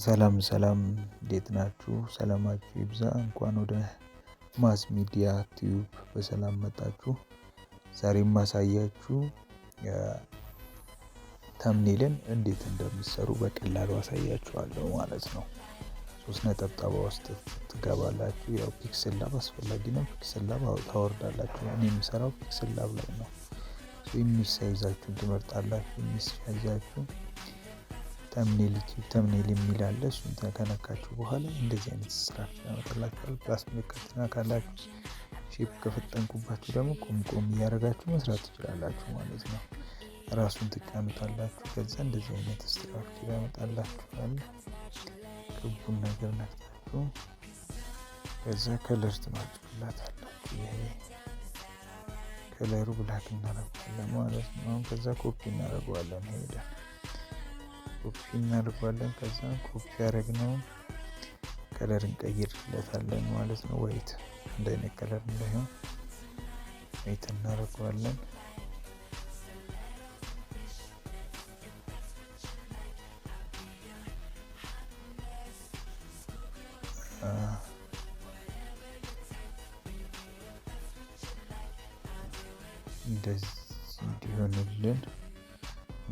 ሰላም ሰላም እንዴት ናችሁ? ሰላማችሁ ይብዛ። እንኳን ወደ ማስ ሚዲያ ቲዩብ በሰላም መጣችሁ። ዛሬ ማሳያችሁ ተምኔልን እንዴት እንደምትሰሩ በቀላሉ አሳያችኋለሁ ማለት ነው። 3 ነጠብጣባ ውስጥ ትገባላችሁ። ያው ፒክስል ላብ አስፈላጊ ነው። ፒክስል ላብ ታወርዳላችሁ። እኔ የምሰራው ፒክስል ላብ ላይ ነው። የሚሳይዛችሁን ትመርጣላችሁ። የሚሳይዛችሁ ተምኔል የሚል አለ። እሱን ከነካችሁ በኋላ እንደዚህ አይነት ስትራክቸር ያመጣላችኋል። ፕላስ ምልክት ትነካላችሁ። ሼፕ ከፈጠንኩባችሁ ደግሞ ቆም እያደረጋችሁ መስራት ትችላላችሁ ማለት ነው። ራሱን ትጫኑታላችሁ። ከዛ እንደዚህ አይነት ስትራክቸር ያመጣላችኋል። ክቡን ነገር ነክታችሁ ከዛ ከለር ትመርጡላታላችሁ። ይሄ ከለሩ ብላክ እናደርገዋለን ማለት ነው። ከዛ ኮፒ እናደርገዋለን። ሄደን ኮፒ እናደርገዋለን። ከዛ ኮፒ ያደረግነውን ከለር እንቀይርለታለን ማለት ነው። ዋይት እንደ አይነት ከለር እንዳይሆን ዋይት እናደርገዋለን። እንደዚህ እንዲሆንልን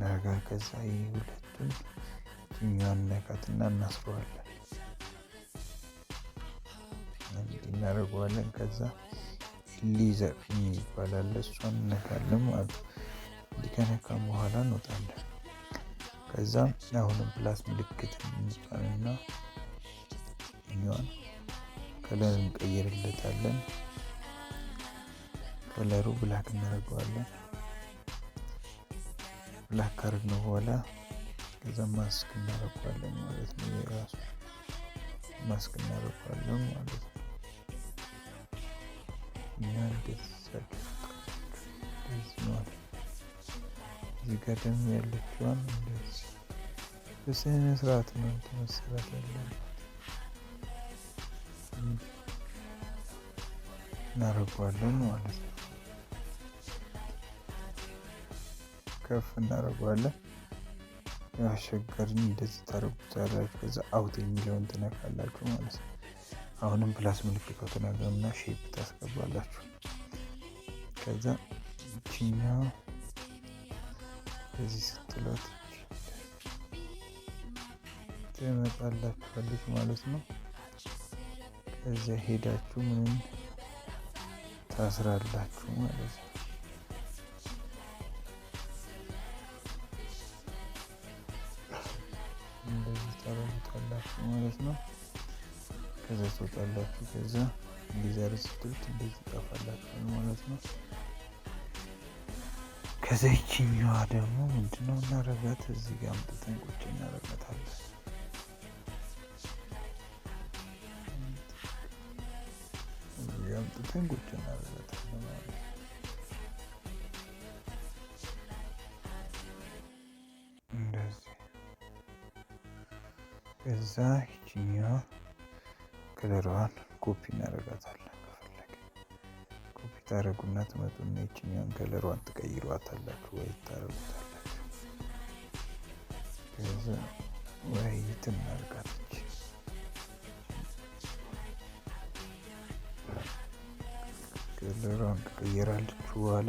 ናጋ ከዛ ሁለቱን እኛን ነካትና እናስረዋለን። እናደርገዋለን። ከዛ ሊዘር ይባላል። እሷን እነካለን ማለት ነው። እንዲህ ከነካም በኋላ እንወጣለን። ከዛ አሁንም ፕላስ ምልክት እንጫንና እኛን ከለር እንቀይርለታለን። ከለሩ ብላክ እናደርገዋለን። ብላክ ካደረግነው በኋላ ከዛ ማስክ እናደርገዋለን ማለት ነው። የራሱ ማስክ እናደርገዋለን ማለት ነው። እና እንደዚህ ነው። እዚህ ጋር ደግሞ ያለችዋን እንደዚህ በስነ ስርዓት ነው መሰራት ያለበት። እናደርገዋለን ማለት ነው። ከፍ እናደርገዋለን። ያስቸገርን እንደዚህ ታደርጉታላችሁ። ከዛ አውት የሚለውን ትነካላችሁ ማለት ነው። አሁንም ፕላስ ምልክት ትነካና ሼፕ ታስገባላችሁ። ከዛ እቺኛው እዚህ ስትሏት ትመጣላችኋለች ማለት ነው። ከዛ ሄዳችሁ ምንም ታስራላችሁ ማለት ነው። እንደዚህ ታረጉታላችሁ ማለት ነው። ከዛ ትወጣላችሁ። ከዛ ሊዘር ስትሉት እንደዚህ ጠፋላችሁ ማለት ነው። ከዛ ይችኛዋ ደግሞ ምንድነው እናረጋት? እዚህ ጋር አምጥተን ቁጭ እናረጋታለን። እዚህ ጋር አምጥተን ቁጭ እናረጋታለን ማለት ነው። እንደዚህ ከዛ ይችኛዋ ከለሯን ኮፒ እናረጋታለን። ከፈለገ ኮፒ ታረጉና ትመጡና ይችኛዋን ከለሯን ትቀይሯታላችሁ ወይ ታረጉታላችሁ። ከዛ ወይ ትናርጋለች። ከለሯን ከቀየራለች በኋላ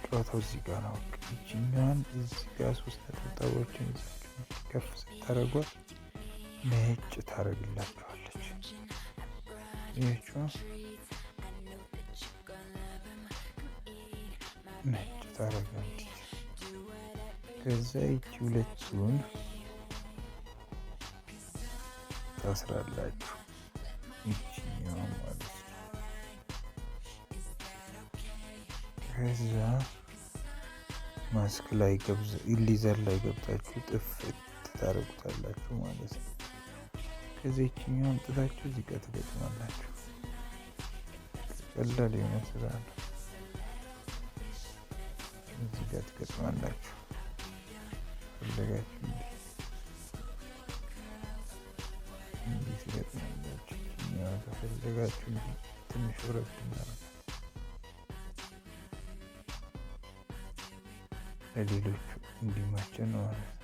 ጨዋታው እዚህ ጋር ነው። ይችኛዋን እዚህ ጋር 3 ነጠብጣቦችን ይዛችሁ ከፍ ስታረጓት ነጭ ታረግላችኋለች። ይሄው ነጭ ታረጋለች። ከዛ ይቺ ሁለቱን ታስራላችሁ። ይቺኛው ማለት ነው። ከዛ ማስክ ላይ ሊዘር ላይ ገብታችሁ ጥፍት ታረጉታላችሁ ማለት ነው። ከዚህ ይችኛው አምጥታችሁ እዚህ ጋር ትገጥማላችሁ። ቀላል የሆነ ስራ ነው። እዚህ ጋር ትገጥማላችሁ። ፈለጋችሁ እንዲህ ትገጥማላችሁ። ይችኛው ከፈለጋችሁ ትንሽ ወረድ እናደርጋለን። ለሌሎቹ እንዲመች ነው ማለት ነው።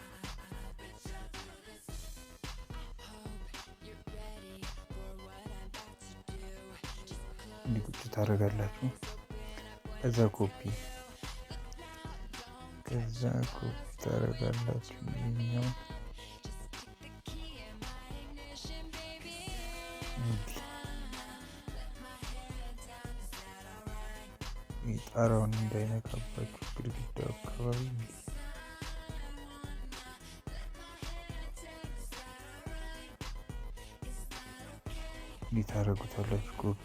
እንዲህ ቁጭ ታደርጋላችሁ። ከዛ ኮፒ ታደርጋላችሁ። ይሄኛው ጣራውን እንዳይነካባችሁ ግድግዳው አካባቢ እንዲህ ታደርጉታላችሁ። ኮፒ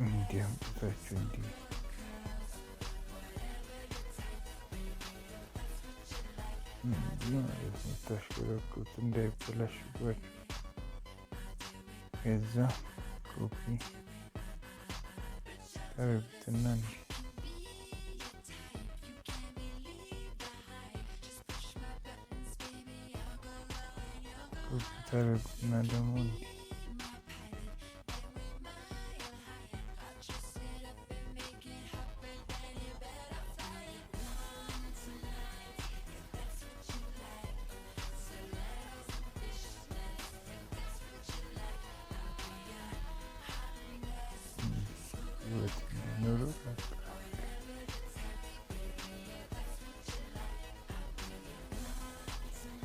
እንዲህ አምጥታችሁ እንዲህ ታሽከረክሩት እንዳይበላሽባችሁ። ከዛ ኮፒ ታደርጉትና ታደርጉትና ደግሞ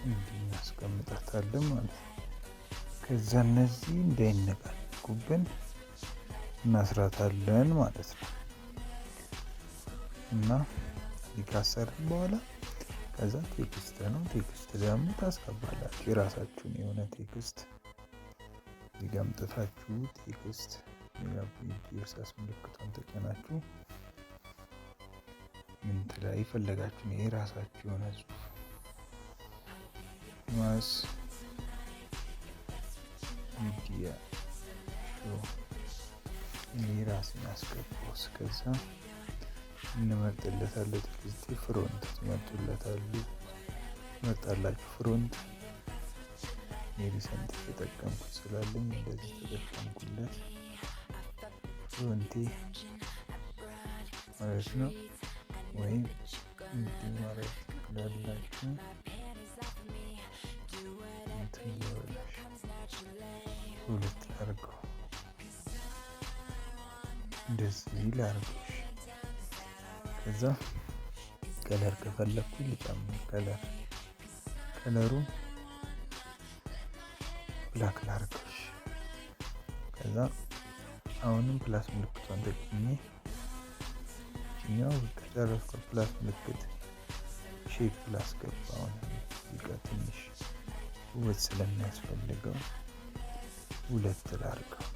እንዲህ እናስቀምጣታለን ማለት ነው። ከዛ እነዚህ እንዳይነቃነቁብን እናስራታለን ማለት ነው። እና ካሰርን በኋላ ከዛ ቴክስት ነው። ቴክስት ደግሞ ታስገባላችሁ። የራሳችሁን የሆነ ቴክስት እዚህ አምጥታችሁ ቴክስት የእርሳስ ምልክቷን ተጭናችሁ ምን ላይ ፈለጋችሁ የራሳችሁ የሆነ ጽሁፍ ማስ ሚዲያ ሾው የራሴን አስገባው። እስከዛ እንመርጥለታለን። ቴክስት ፍሮንት ትመርጣላችሁ። ፍሮንት የሪሰንት ተጠቀምኩት ስላለኝ እንደዚህ ተጠቀምኩለት። ፍሮንቴ ማለት ነው። ወይም እንዲህ ማለት ላላችሁ ሁለት ላድርገው፣ እንደዚህ ላድርገው። ከዛ ከለር ከፈለኩ ልጨምር። ከለሩ ብላክ ላድርገው። ከዛ አሁንም ፕላስ ምልክቷን ተጭኜ ይሄኛው ከጨረስኩ ፕላስ ምልክት ሼፕ ላስገባ። አሁን ትንሽ ውበት ስለሚያስፈልገው ሁለት ላድርገው።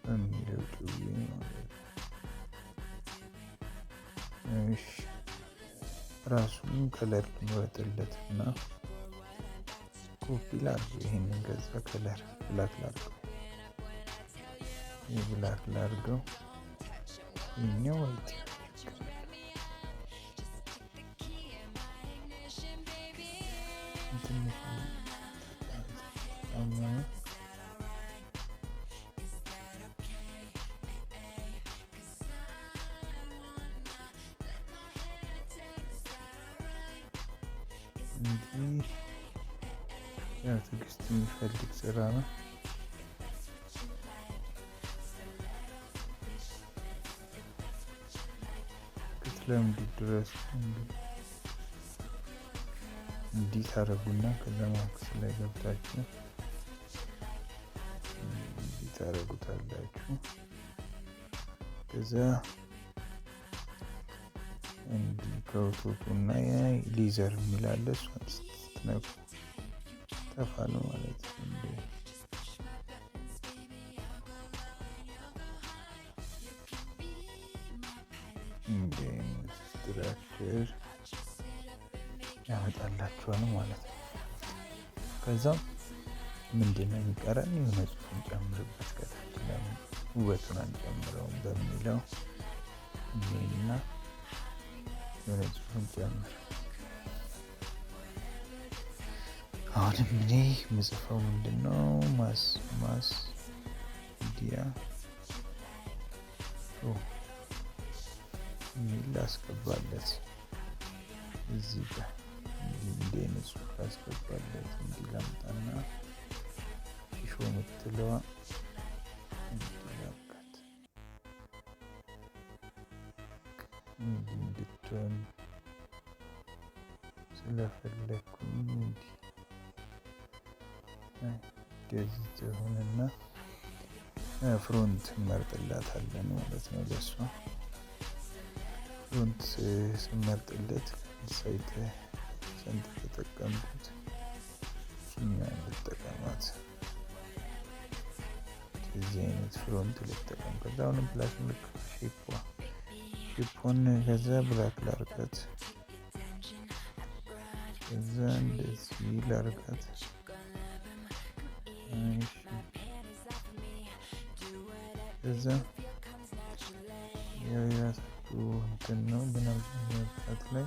የሚለው ጭዌ ማለት ነው። እሺ ራሱን ከለር ልምረጥለት እና ኮፒ ላድርገው። ይሄንን ገዛ ከለር ብላክ ላድርገው። ብላክ ላድርገው። ይሄኛው ዋይት እንዲህ ያው ትዕግስት የሚፈልግ ስራ ነው። ክትለምዱ ድረስ እንዲህ ታረጉና ከዛ ማክስ ላይ ገብታችሁ እንዲህ ታረጉታላችሁ። ከዛ እንዲህ ከውቶቱና ሌዘር የሚላለ እሷን ስትነኩ ጠፋሉ ማለት ነው። ስትራክቸር ያመጣላችኋል ማለት ነው። ከዛም ምንድነው የሚቀረን? የሆነ ጽሑፍ እንጨምርበት ከታች። ለምን ውበቱን አንጨምረውም በሚለው እና የሆነ ጽሑፍ እንጨምር። አሁንም እኔ የምጽፈው ምንድነው የሚል ላስገባለት እዚህ ጋር እንዲህ አይነት ጽሑፍ ላስገባለት። እንዲህ ላምጣና ሾ የምትለዋ እንዲላካት እንዲህ እንድትሆን ስለፈለኩኝ እንደዚህ ትሆንና ፍሮንት እንመርጥላታለን ማለት ነው። ለሷ ፍሮንት ስንመርጥለት ሳይት ሰንት ተጠቀምኩት እኛ እንጠቀማት እዚህ አይነት ፍሮንት ልጠቀም። ከዛ አሁንም ፕላስ ምልክት ሼፑን ከዛ ብላክ ላርጋት፣ ከዛ እንደዚህ ላርጋት። ከዛ ያው የራሳችሁ እንትን ነው፣ ግን አብዛኛው ሰዓት ላይ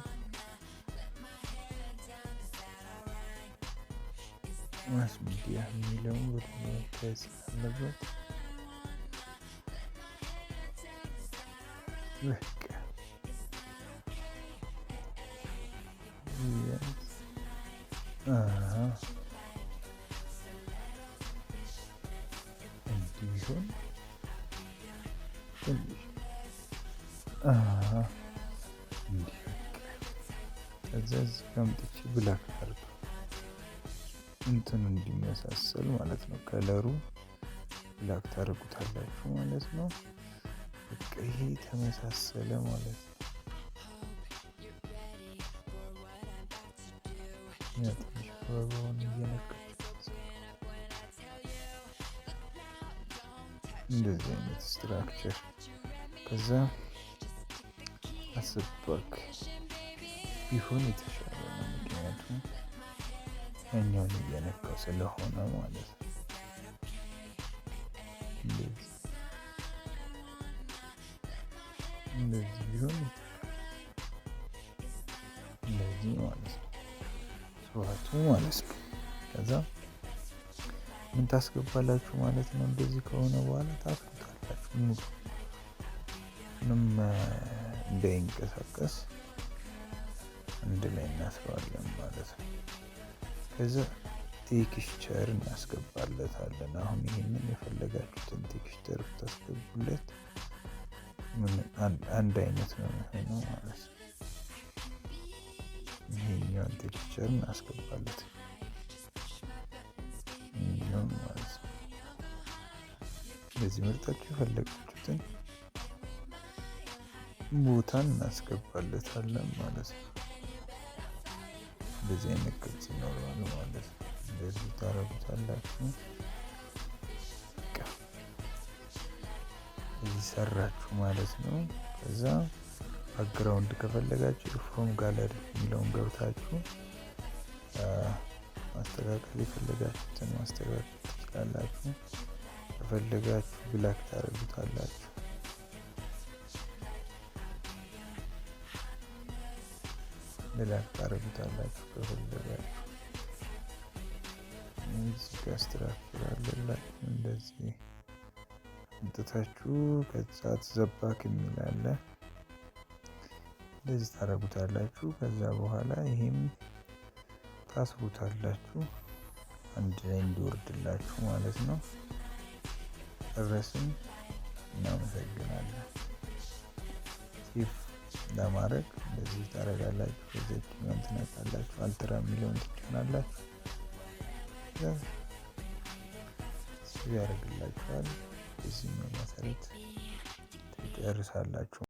ማስ ሚዲያ የሚለውን ወደ መታየት ስላለበት በቃ እንዲህ ቢሆን እንዲህ ከዛ እዚህ ጋር አምጥቼ ብላክ አድርገው እንትኑ እንዲመሳሰል ማለት ነው። ከለሩ ብላክ ታደርጉታላችሁ ማለት ነው። በቃ ይሄ ተመሳሰለ ማለት ነው። ትንሽ አበባውን እየነካችሁት እንደዚህ አይነት ስትራክቸር ከዛ አስባክ ቢሆን የተሻለ ነው። ምክንያቱም ያኛውን እየነካው ስለሆነ ማለት ነው። እንደዚህ ቢሆን እንደዚህ ማለት ነው ሰዋቱ ማለት ነው። ከዛ ምን ታስገባላችሁ ማለት ነው። እንደዚህ ከሆነ በኋላ ታስገባላችሁ ሙሉ ምንም እንዳይንቀሳቀስ አንድ ላይ እናስረዋለን ማለት ነው። ከዛ ቴክስቸር እናስገባለታለን። አሁን ይሄንን የፈለጋችሁትን ቴክስቸር ብታስገቡለት አንድ አይነት ነው የሚሆነው ማለት ነው። ይሄኛውን ቴክስቸር እናስገባለት ይሄኛውን ማለት ነው። በዚህ ምርጫችሁ የፈለጋችሁትን ቦታ እናስገባለታለን ማለት ነው። እንደዚህ አይነት ቅርጽ ይኖረዋል ማለት ነው። እንደዚህ ታረጉታላችሁ። እዚህ ሰራችሁ ማለት ነው። ከዛ ባክግራውንድ ከፈለጋችሁ ፍሮም ጋለሪ የሚለውን ገብታችሁ ማስተካከል የፈለጋችሁትን ማስተካከል ትችላላችሁ። ከፈለጋችሁ ብላክ ታረጉታላችሁ። ብላክ ታረጉታላችሁ ከፈለጋችሁ። እዚህ ጋር ስትራክቸር አለላችሁ እንደዚህ እንጥታችሁ ከዛ ዘባክ የሚል አለ። እንደዚህ ታረጉታላችሁ። ከዛ በኋላ ይሄም ታስሩታላችሁ አንድ ላይ እንዲወርድላችሁ ማለት ነው። ጨረስን። እናመሰግናለን። ሴፍ ለማድረግ እንደዚህ ታረጋላችሁ። ከዚህ ምን ትነካላችሁ፣ አልትራ የሚለውን ትጫናላችሁ። ሴቭ ያደርግላችኋል። በዚህ መሰረት ትጨርሳላችሁ